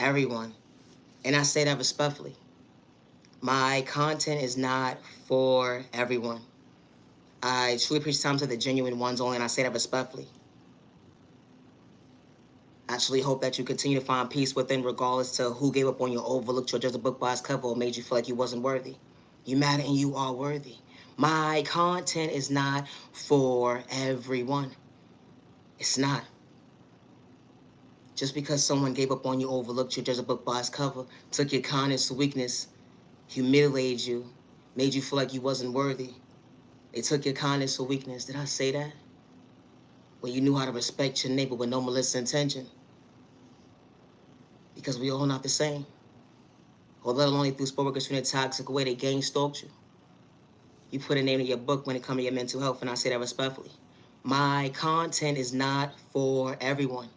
everyone. And I say that respectfully. My content is not for everyone. I truly preach time to the genuine ones only, and I say that respectfully. I actually hope that you continue to find peace within, regardless to who gave up on you, overlooked you, or judged a book by its cover, or made you feel like you wasn't worthy. You matter and you are worthy. My content is not for everyone. It's not. Just because someone gave up on you, overlooked you, judged a book by its cover, took your kindness to weakness, humiliated you, made you feel like you wasn't worthy. They took your kindness to weakness. Did I say that? When you knew how to respect your neighbor with no malicious intention. Because we all not the same. Or let alone they threw sport workers in a toxic way, they gang stalked you. You put a name in your book when it comes to your mental health, and I say that respectfully. My content is not for everyone.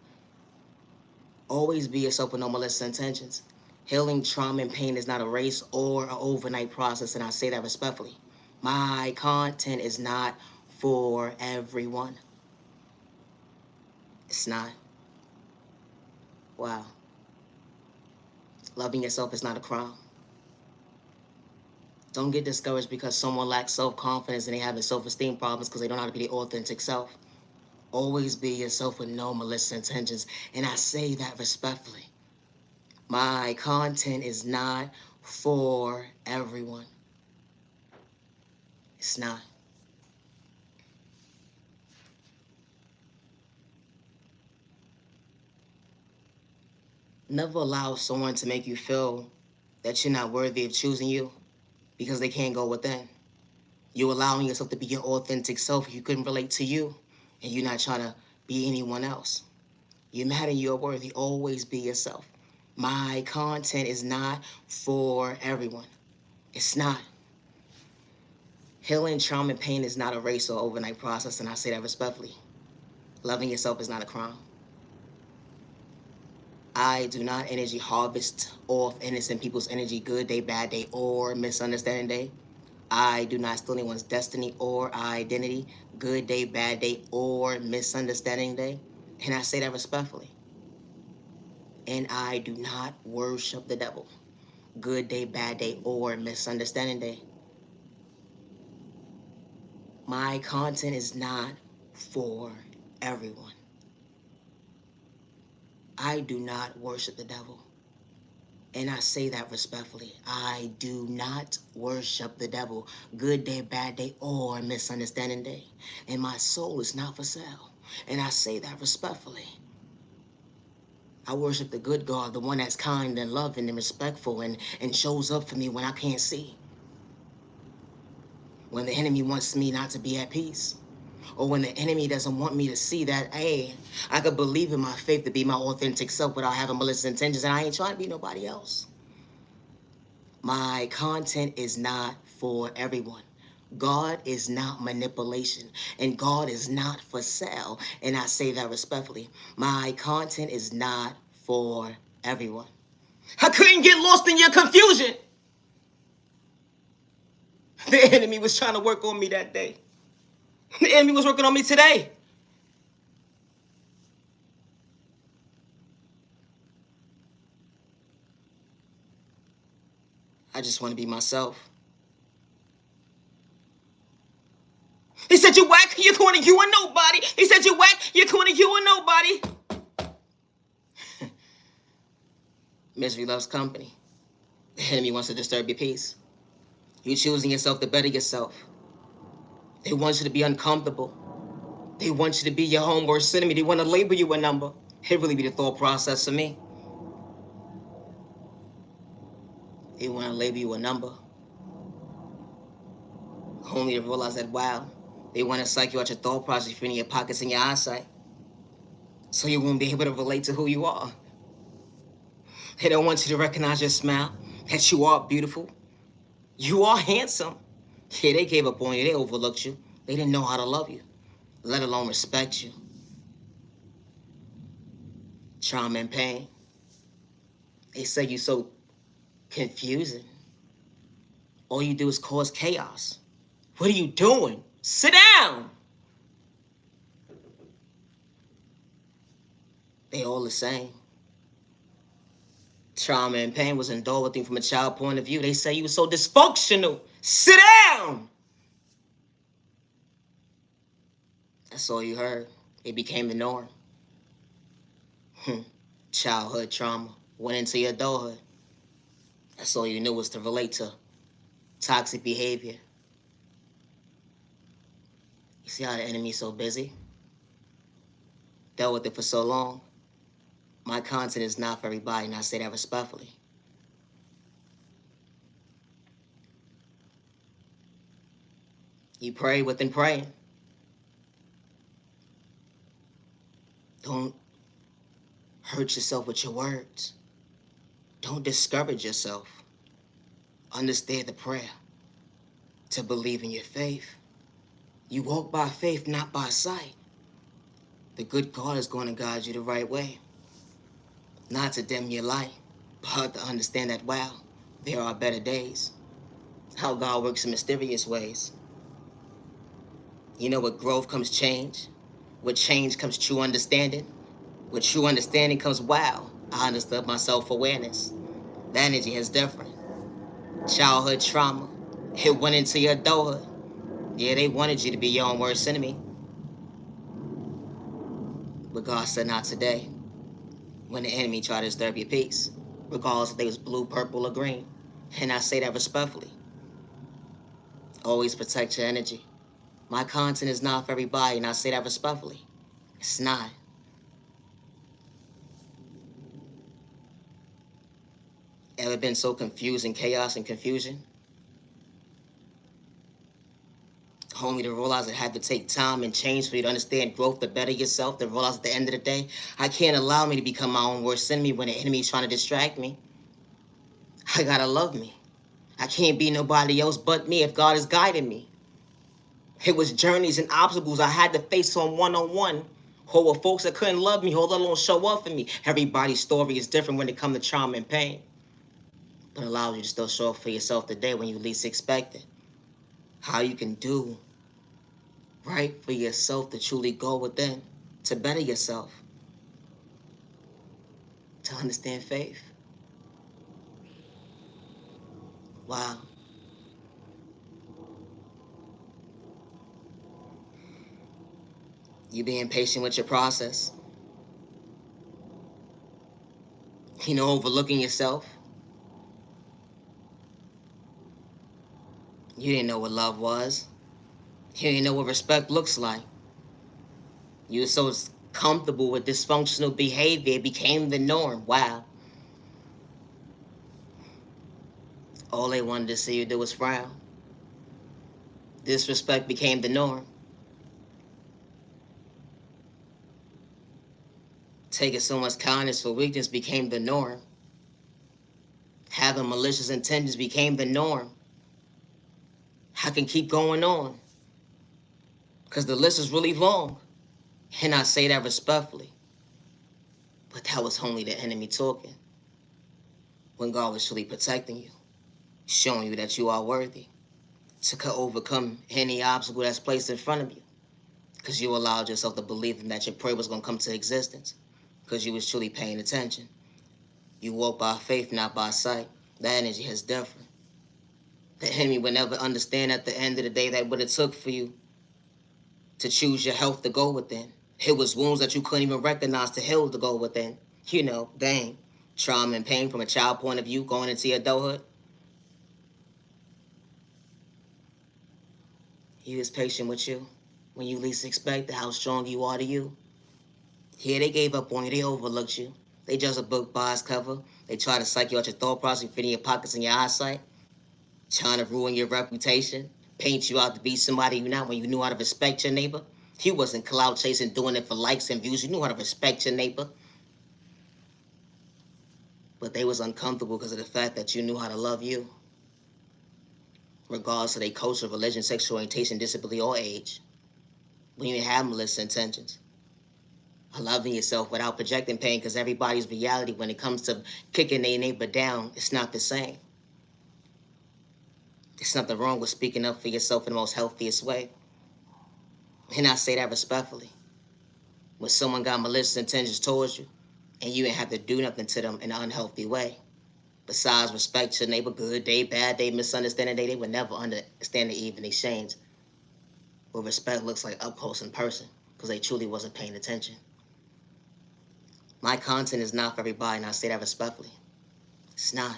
Always be yourself with no malicious intentions. Healing trauma and pain is not a race or an overnight process, and I say that respectfully. My content is not for everyone. It's not. Wow. Loving yourself is not a crime. Don't get discouraged because someone lacks self-confidence and they having self-esteem problems because they don't know how to be their authentic self. Always be yourself with no malicious intentions, and I say that respectfully. My content is not for everyone. It's not. Never allow someone to make you feel that you're not worthy of choosing you because they can't go within. You're allowing yourself to be your authentic self. You couldn't relate to you, and you're not trying to be anyone else. You matter, you're worthy. Always be yourself. My content is not for everyone. It's not. Healing trauma and pain is not a race or overnight process, and I say that respectfully. Loving yourself is not a crime. I do not energy harvest off innocent people's energy, good day, bad day, or misunderstanding day. I do not steal anyone's destiny or identity, good day, bad day, or misunderstanding day. And I say that respectfully. And I do not worship the devil, good day, bad day, or misunderstanding day. My content is not for everyone. I do not worship the devil. And I say that respectfully. I do not worship the devil, good day, bad day, or misunderstanding day. And my soul is not for sale. And I say that respectfully. I worship the good God, the one that's kind and loving and respectful and shows up for me when I can't see. When the enemy wants me not to be at peace. Or when the enemy doesn't want me to see that, hey, I could believe in my faith to be my authentic self without having malicious intentions, and I ain't trying to be nobody else. My content is not for everyone. God is not manipulation, and God is not for sale, and I say that respectfully. My content is not for everyone. I couldn't get lost in your confusion. The enemy was trying to work on me that day. The enemy was working on me today. I just want to be myself. He said, you whack, you're going to you and nobody. He said, you whack, you're going to you and nobody. Misery loves company. The enemy wants to disturb your peace. You choosing yourself to better yourself. They want you to be uncomfortable. They want you to be your own worst enemy. They want to label you a number. It really be the thought process for me. They want to label you a number. Only to realize that, wow, they want to psych you out your thought process for your pockets and your eyesight. So you won't be able to relate to who you are. They don't want you to recognize your smile, that you are beautiful. You are handsome. Yeah, they gave up on you. They overlooked you. They didn't know how to love you, let alone respect you. Trauma and pain. They say you so confusing. All you do is cause chaos. What are you doing? Sit down. They all the same. Trauma and pain was endured with you from a child point of view. They say you were so dysfunctional. Sit down! That's all you heard. It became the norm. Childhood trauma went into your adulthood. That's all you knew was to relate to toxic behavior. You see how the enemy's so busy? Dealt with it for so long. My content is not for everybody, and I say that respectfully. You pray within praying. Don't hurt yourself with your words. Don't discourage yourself. Understand the prayer to believe in your faith. You walk by faith, not by sight. The good God is going to guide you the right way. Not to dim your light, but to understand that, wow, there are better days. How God works in mysterious ways. You know, with growth comes change. With change comes true understanding. With true understanding comes, wow, I understood my self-awareness. The energy is different. Childhood trauma. It went into your adulthood. Yeah, they wanted you to be your own worst enemy. But God said not today. When the enemy tried to disturb your peace, regardless if they was blue, purple, or green. And I say that respectfully. Always protect your energy. My content is not for everybody, and I say that respectfully. It's not. Ever been so confused in chaos and confusion? Only to realize it had to take time and change for you to understand growth to better yourself, to realize at the end of the day, I can't allow me to become my own worst enemy when the enemy's trying to distract me. I gotta love me. I can't be nobody else but me if God is guiding me. It was journeys and obstacles I had to face on one-on-one. Or with folks that couldn't love me, or let alone show up for me. Everybody's story is different when it comes to trauma and pain. But it allows you to still show up for yourself today when you least expect it. How you can do right for yourself to truly go within, to better yourself, to understand faith. Wow. You being patient with your process. You know, overlooking yourself. You didn't know what love was. You didn't know what respect looks like. You were so comfortable with dysfunctional behavior, it became the norm. Wow. All they wanted to see you do was frown. Disrespect became the norm. Taking someone's kindness for weakness became the norm. Having malicious intentions became the norm. I can keep going on, because the list is really long. And I say that respectfully. But that was only the enemy talking. When God was truly protecting you, showing you that you are worthy to overcome any obstacle that's placed in front of you. Because you allowed yourself to believe that your prayer was going to come to existence. Because you was truly paying attention. You walk by faith, not by sight. That energy is different. The enemy would never understand at the end of the day that what it took for you to choose your health to go within. It was wounds that you couldn't even recognize to heal to go within. You know, dang. Trauma and pain from a child point of view going into your adulthood. He was patient with you when you least expected how strong you are to you. Here they gave up on you. They overlooked you. They just a book by its cover. They try to psych you out your thought process, fit in your pockets and your eyesight. Trying to ruin your reputation. Paint you out to be somebody you're not when you knew how to respect your neighbor. You wasn't clout chasing, doing it for likes and views. You knew how to respect your neighbor. But they was uncomfortable because of the fact that you knew how to love you. Regardless of their culture, religion, sexual orientation, disability, or age. When you have malicious intentions. Loving yourself without projecting pain, because everybody's reality when it comes to kicking their neighbor down, it's not the same. There's nothing wrong with speaking up for yourself in the most healthiest way. And I say that respectfully. When someone got malicious intentions towards you, and you didn't have to do nothing to them in an unhealthy way, Besides, respect your neighbor, good day, bad day, misunderstanding day, they would never understand the even exchange. What respect looks like up close in person, because they truly wasn't paying attention. My content is not for everybody, and I say that respectfully. It's not.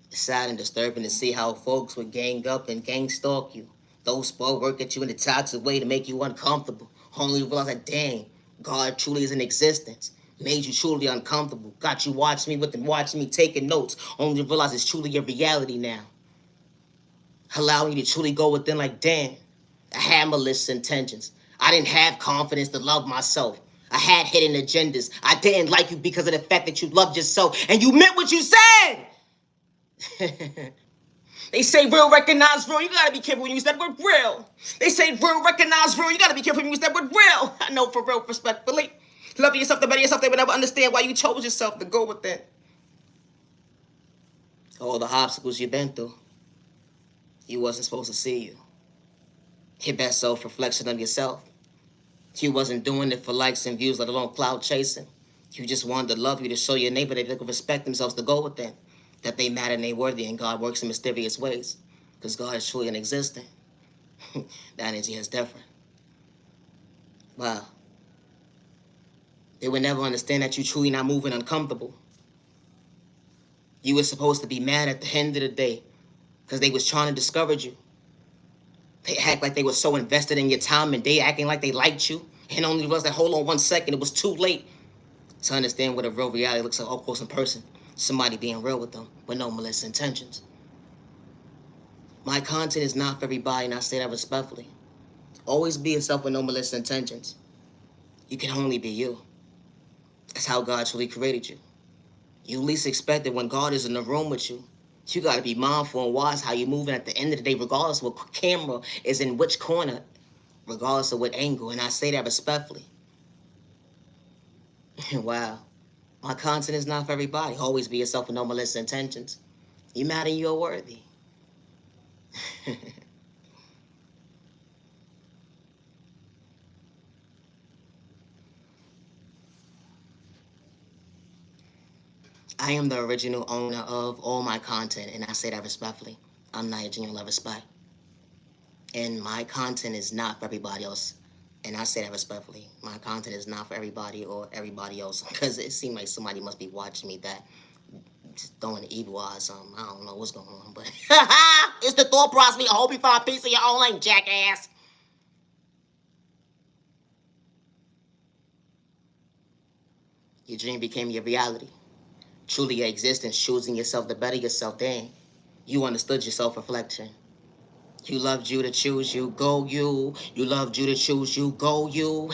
It's sad and disturbing to see how folks would gang up and gang stalk you. Those spoil work at you in a toxic way to make you uncomfortable. Only realize that, dang, God truly is in existence. Made you truly uncomfortable. Got you watching me taking notes. Only realize it's truly your reality now. Allowing you to truly go within like, damn, I had malicious intentions. I didn't have confidence to love myself. I had hidden agendas. I didn't like you because of the fact that you loved yourself and you meant what you said. They say real recognize real. You gotta be careful when you use that word real. They say real recognize real. You gotta be careful when you use that word real. I know for real, respectfully. Loving yourself, the better yourself, they would never understand why you chose yourself to go with it. All the obstacles you've been through, you wasn't supposed to see you. Your best self-reflection of yourself. You wasn't doing it for likes and views, let alone cloud chasing. You just wanted to love you, to show your neighbor that they could respect themselves to go with them. That they matter and they worthy, and God works in mysterious ways. Because God is truly inexistent. That energy is different. Wow. They would never understand that you truly not moving uncomfortable. You were supposed to be mad at the end of the day because they was trying to discourage you. They act like they were so invested in your time and day, acting like they liked you, and only realized that, hold on 1 second, it was too late to understand what a real reality looks like up close in person. Somebody being real with them with no malicious intentions. My content is not for everybody, and I say that respectfully. Always be yourself with no malicious intentions. You can only be you. That's how God truly created you. You least expect it when God is in the room with you. You got to be mindful and wise how you're moving at the end of the day, regardless of what camera is in which corner, regardless of what angle. And I say that respectfully. Wow. My content is not for everybody. Always be yourself with no malicious intentions. You matter, you're worthy. I am the original owner of all my content, and I say that respectfully. I'm not a genuine love respect. And my content is not for everybody else. And I say that respectfully. My content is not for everybody or everybody else. Because it seems like somebody must be watching me that just throwing the evil eyes or something. I don't know what's going on, but it's the thought process. I hope you find peace in your own lane, jackass. Your dream became your reality. Truly your existence, choosing yourself to better yourself. Then you understood your self-reflection. You loved you to choose you, go you. You loved you to choose you, go you.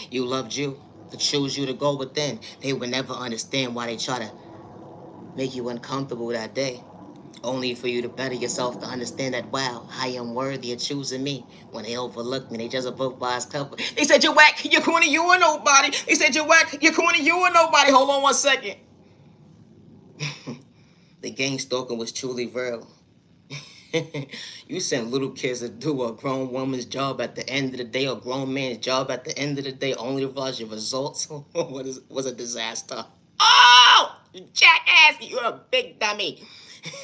You loved you to choose you to go within. They would never understand why they try to make you uncomfortable that day. Only for you to better yourself to understand that, wow, I am worthy of choosing me. When they overlooked me, they just a book by his cover. They said, you're whack, you're corny, you are nobody. They said, you're whack, you're corny, you are nobody. Hold on 1 second. The gang stalking was truly real. You send little kids to do a grown woman's job at the end of the day, or a grown man's job at the end of the day, only to realize your results was a disaster. Oh, you jackass, you're a big dummy.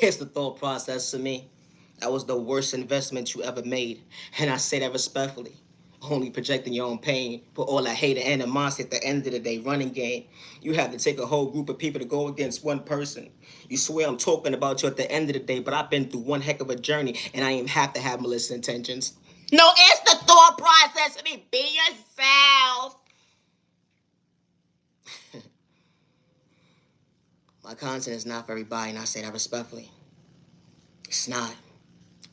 It's the thought process to me. That was the worst investment you ever made, and I say that respectfully. Only projecting your own pain, put all that hate and animosity at the end of the day, running game. You have to take a whole group of people to go against one person. You swear I'm talking about you at the end of the day, but I've been through one heck of a journey, and I ain't have to have malicious intentions. No, it's the thought process. I mean, be yourself. My content is not for everybody, and I say that respectfully. It's not.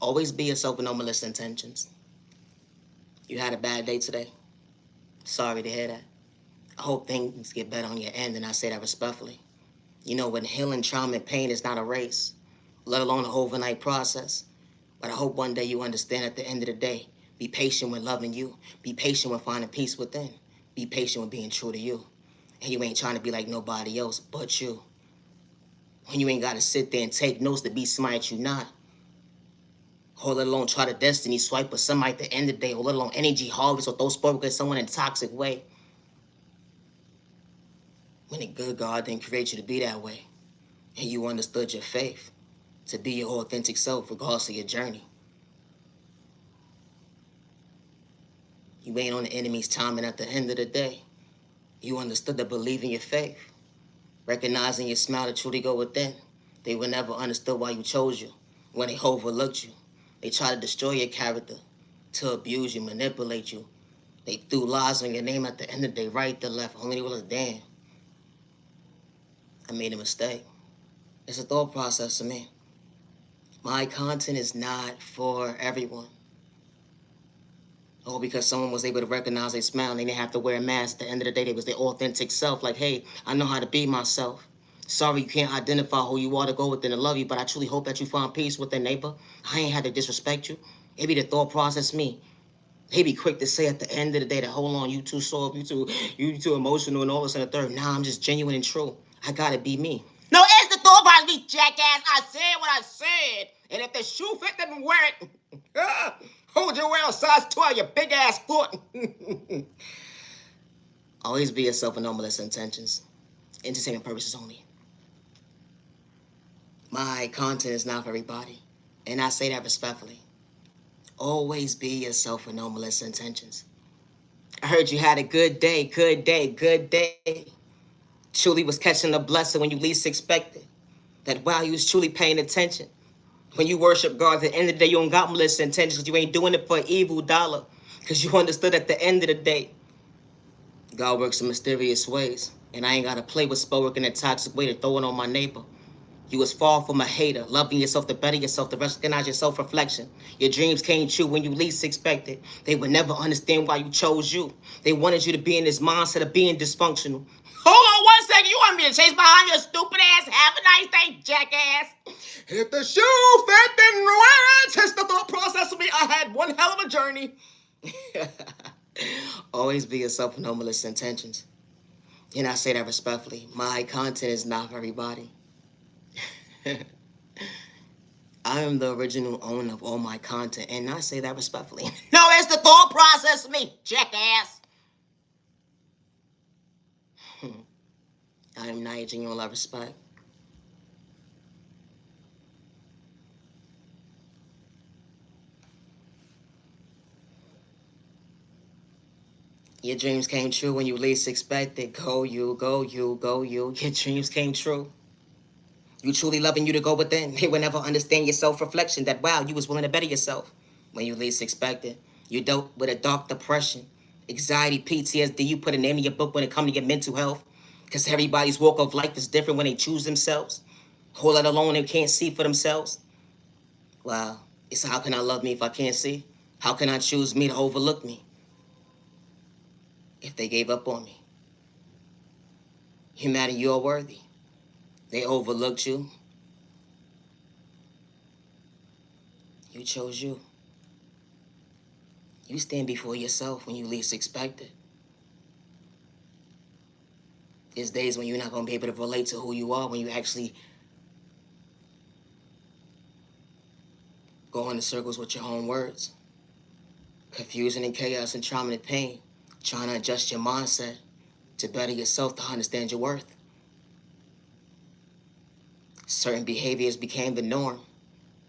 Always be yourself with no malicious intentions. You had a bad day today. Sorry to hear that. I hope things get better on your end, and I say that respectfully. You know, when healing trauma and pain is not a race, let alone an overnight process. But I hope one day you understand at the end of the day, be patient with loving you. Be patient with finding peace within. Be patient with being true to you. And you ain't trying to be like nobody else but you. When you ain't got to sit there and take notes to be somebody that you not. Or let alone try to destiny swipe with somebody at the end of the day, or let alone energy harvest or throw sport with someone in a toxic way. When the good God didn't create you to be that way, and you understood your faith to be your authentic self regardless of your journey. You ain't on the enemy's time, and at the end of the day, you understood to believe in your faith, recognizing your smile to truly go within. They would never understood why you chose you. When they overlooked you, they tried to destroy your character, to abuse you, manipulate you. They threw lies on your name. At the end of the day, right to left, only was damn. I made a mistake. It's a thought process to me. My content is not for everyone. Oh, because someone was able to recognize their smile and they didn't have to wear a mask. At the end of the day, they was their authentic self. Like, hey, I know how to be myself. Sorry you can't identify who you are to go within and love you, but I truly hope that you find peace with their neighbor. I ain't had to disrespect you. It be the thought process me. They be quick to say at the end of the day that, hold on, you too soft, you too emotional and all this and the third. Nah, I'm just genuine and true. I gotta be me. No, it's the thought process, me jackass. I said what I said. And if the shoe fit, then wear it. Hold your well size 12, your big ass foot. Always be yourself with no malicious intentions. Entertainment purposes only. My content is not for everybody. And I say that respectfully. Always be yourself with no malicious intentions. I heard you had a good day, good day, good day. Truly was catching a blessing when you least expected. That wow, you was truly paying attention. When you worship God, at the end of the day, you don't got malicious intentions because you ain't doing it for an evil dollar. Because you understood at the end of the day, God works in mysterious ways. And I ain't got to play with spell work in a toxic way to throw it on my neighbor. You was far from a hater, loving yourself to better yourself, to recognize your self-reflection. Your dreams came true when you least expected. They would never understand why you chose you. They wanted you to be in this mindset of being dysfunctional. Hold on 1 second. You want me to chase behind your stupid ass? Have a nice day, jackass. If the shoe fit, then wear it. It's the thought process of me. I had one hell of a journey. Always be yourself with no malicious intentions. And I say that respectfully. My content is not for everybody. I am the original owner of all my content, and I say that respectfully. No, it's the thought process of me, jackass. I am not aging you in love respect. Your dreams came true when you least expected. Go you, go you, go you. Your dreams came true. You truly loving you to go within. They will never understand your self-reflection that, wow, you was willing to better yourself when you least expected. You dealt with a dark depression, anxiety, PTSD. You put a name in your book when it comes to your mental health. Because everybody's walk of life is different when they choose themselves. Whole lot alone they can't see for themselves. Wow, it's how can I love me if I can't see? How can I choose me to overlook me if they gave up on me? You matter, you're worthy. They overlooked you. You chose you. You stand before yourself when you least expect it. There's days when you're not going to be able to relate to who you are when you actually go into circles with your own words. Confusion and chaos and trauma and pain. Trying to adjust your mindset to better yourself, to understand your worth. Certain behaviors became the norm.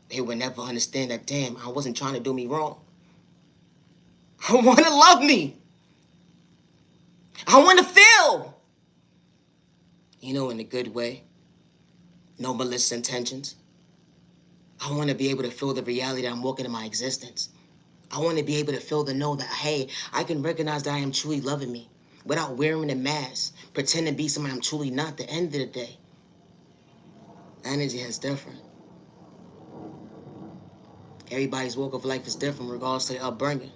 They would never understand that, damn, I wasn't trying to do me wrong. I want to love me. I want to feel. You know, in a good way. No malicious intentions. I want to be able to feel the reality that I'm walking in my existence. I want to be able to feel the know that, hey, I can recognize that I am truly loving me without wearing a mask, pretending to be somebody I'm truly not. At the end of the day, energy is different. Everybody's walk of life is different regardless to their upbringing.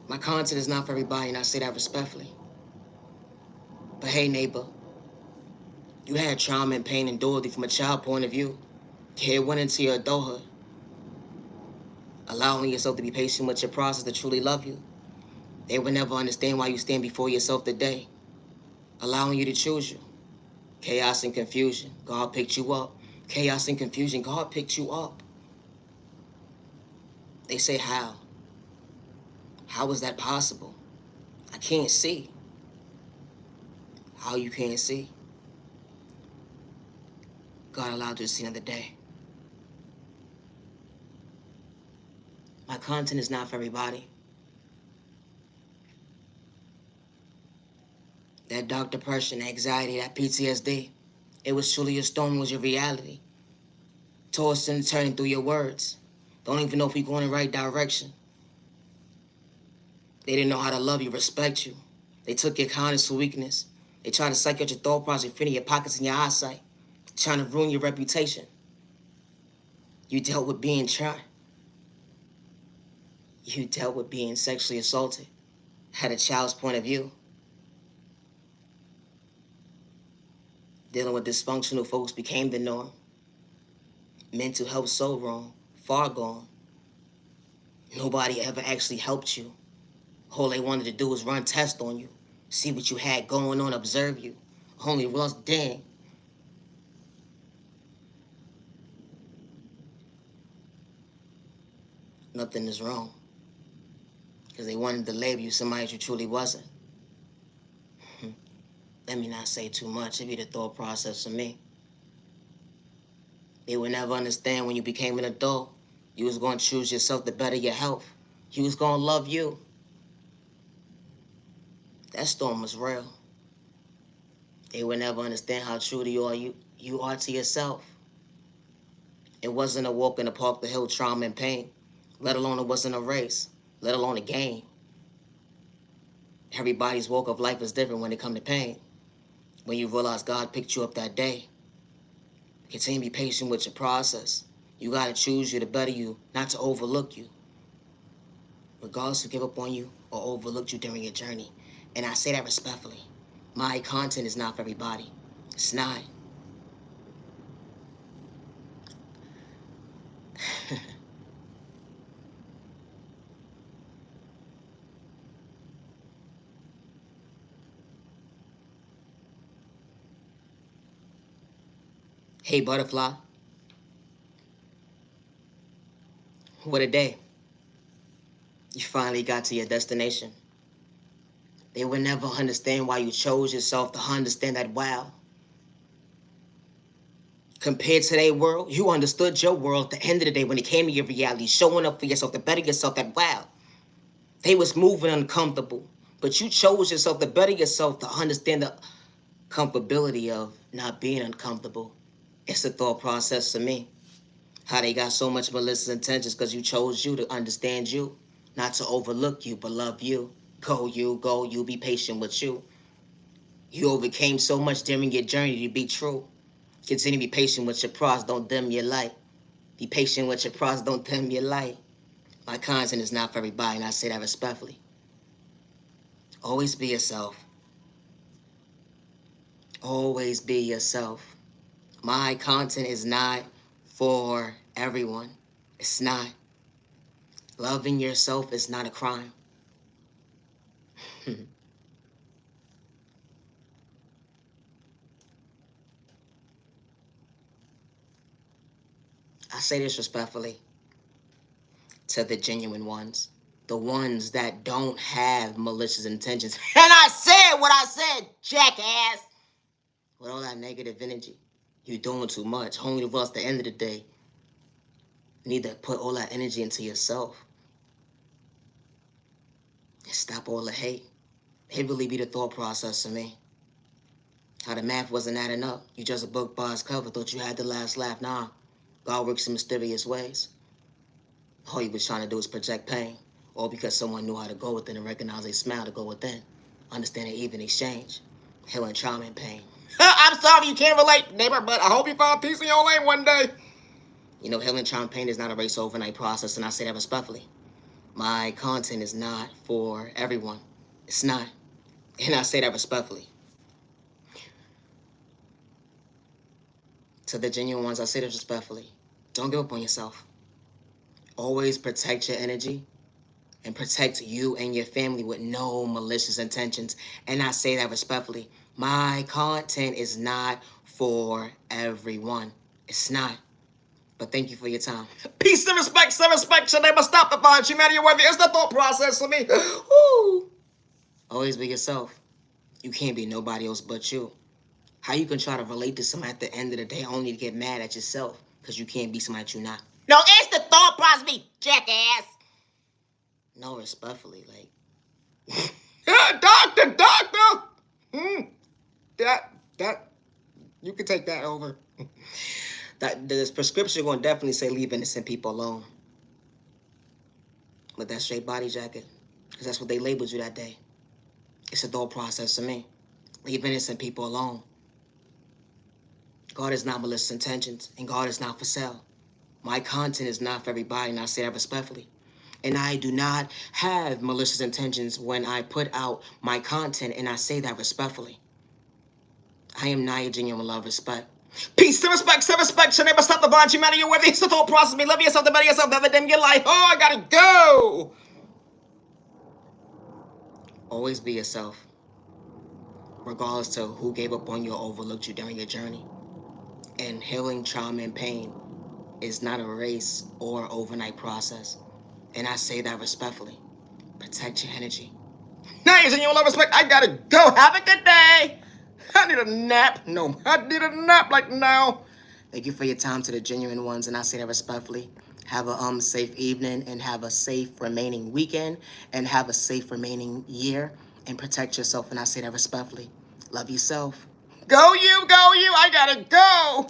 My content is not for everybody, and I say that respectfully. But hey, neighbor, you had trauma and pain and duality from a child point of view. It went into your adulthood. Allowing yourself to be patient with your process to truly love you. They will never understand why you stand before yourself today. Allowing you to choose you. Chaos and confusion, God picked you up. Chaos and confusion, God picked you up. They say, how? How is that possible? I can't see. How you can't see, God allowed you to see another day. My content is not for everybody. That dark depression, anxiety, that PTSD, it was truly a storm, was your reality. Tossing and turning through your words. Don't even know if you're going in the right direction. They didn't know how to love you, respect you. They took your kindness for weakness. They tried to psych out your thought process, fit in your pockets and your eyesight, trying to ruin your reputation. You dealt with being tried. You dealt with being sexually assaulted, had a child's point of view. Dealing with dysfunctional folks became the norm. Mental health so wrong, far gone. Nobody ever actually helped you. All they wanted to do was run tests on you, see what you had going on, observe you. Only realized, dang. Nothing is wrong. Because they wanted to label you somebody that you truly wasn't. Let me not say too much. It'd be the thought process for me. They would never understand when you became an adult, you was going to choose yourself to better your health. You was going to love you. That storm was real. They would never understand how true you are to yourself. It wasn't a walk in the park to heal trauma and pain, let alone it wasn't a race, let alone a game. Everybody's walk of life is different when it comes to pain. When you realize God picked you up that day, continue to be patient with your process. You got to choose you to better you, not to overlook you. Regardless who give up on you or overlooked you during your journey. And I say that respectfully. My content is not for everybody. It's not. Hey, butterfly. What a day. You finally got to your destination. They would never understand why you chose yourself to understand that wow. Compared to their world, you understood your world at the end of the day when it came to your reality, showing up for yourself to better yourself that wow. They was moving uncomfortable, but you chose yourself to better yourself to understand the comfortability of not being uncomfortable. It's a thought process for me. How they got so much malicious intentions because you chose you to understand you, not to overlook you, but love you. Go you, be patient with you. You overcame so much during your journey to be true. Continue to be patient with your process, don't dim your light. Be patient with your process, don't dim your light. My content is not for everybody, and I say that respectfully. Always be yourself. Always be yourself. My content is not for everyone. It's not. Loving yourself is not a crime. I say this respectfully to the genuine ones, the ones that don't have malicious intentions. And I said what I said, jackass. With all that negative energy, you're doing too much. Only of us, at the end of the day, need to put all that energy into yourself. And stop all the hate. It really be the thought process for me. How the math wasn't adding up. You just a book by its cover, thought you had the last laugh. Nah, God works in mysterious ways. All you was trying to do is project pain. All because someone knew how to go within and recognize a smile to go within. Understand an even exchange. Healing trauma and pain. I'm sorry you can't relate, neighbor, but I hope you find peace in your lane one day. You know, healing trauma and pain is not a race overnight process, and I say that respectfully. My content is not for everyone. It's not. And I say that respectfully. To the genuine ones, I say this respectfully. Don't give up on yourself. Always protect your energy and protect you and your family with no malicious intentions. And I say that respectfully. My content is not for everyone. It's not. But thank you for your time. Peace and respect, your neighbor. Stop the fine humanity worthy. It's the thought process for me. Woo. Always be yourself. You can't be nobody else but you. How you can try to relate to someone at the end of the day only to get mad at yourself because you can't be somebody that you're not? No, it's the thought process, jackass. No, respectfully, like, doctor. That you can take that over. That this prescription going to definitely say leave innocent people alone. With that straight body jacket, because that's what they labeled you that day. It's a thought process to me. Leave innocent people alone. God is not malicious intentions, and God is not for sale. My content is not for everybody, and I say that respectfully. And I do not have malicious intentions when I put out my content, and I say that respectfully. I am Nia Genuine Love Respect. Peace to respect, should never stop the bond. Humanity, you're worthy. It's the thought process. Me, love yourself, the better yourself, never dim your life. Oh, I gotta go. Always be yourself, regardless to who gave up on you or overlooked you during your journey. And healing trauma and pain is not a race or overnight process. And I say that respectfully. Protect your energy. Nice, and you love respect. I gotta go. Have a good day. I need a nap. No, I need a nap like now. Thank you for your time to the genuine ones, and I say that respectfully. Have a safe evening, and have a safe remaining weekend, and have a safe remaining year, and protect yourself, and I say that respectfully. Love yourself. Go you, I gotta go.